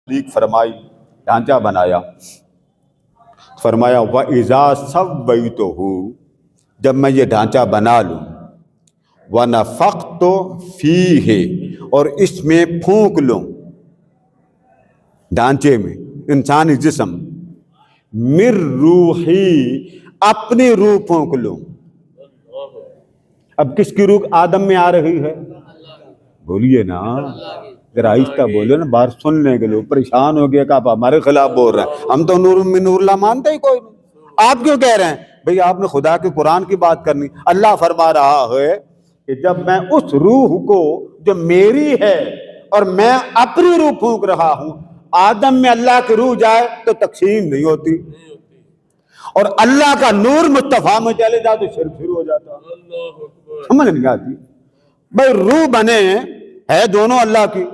تخلیق فرمائی، ڈھانچہ بنایا، فرمایا وَإِذَا سَوَّيْتُهُ، جب میں یہ ڈھانچہ بنا لوں، وَنَفَخْتُ فِيهِ، اور اس میں پھونک لوں، ڈھانچے میں انسانی جسم، مِن روحی، اپنی روح پھونک لوں۔ اب کس کی روح آدم میں آ رہی ہے؟ بولیے نا، ذرا آہستہ بولے نا، باہر سننے کے لوگ پریشان ہو گیا کہ آپ ہمارے خلاف بول رہے ہیں، ہم تو نور من نور اللہ مانتے ہی کوئی نہیں، آپ کیوں کہہ رہے ہیں؟ بھئی آپ نے خدا کے قرآن کی بات کرنی۔ اللہ فرما رہا ہے کہ جب میں اس روح کو جو میری ہے اور میں اپنی روح پھونک رہا ہوں، آدم میں اللہ کی روح جائے تو تقسیم نہیں ہوتی، اور اللہ کا نور مصطفیٰ میں چلے جائے تو شرک شروع ہو جاتا۔ سمجھ نہیں آتی؟ بھئی روح بنے ہے دونوں اللہ کی،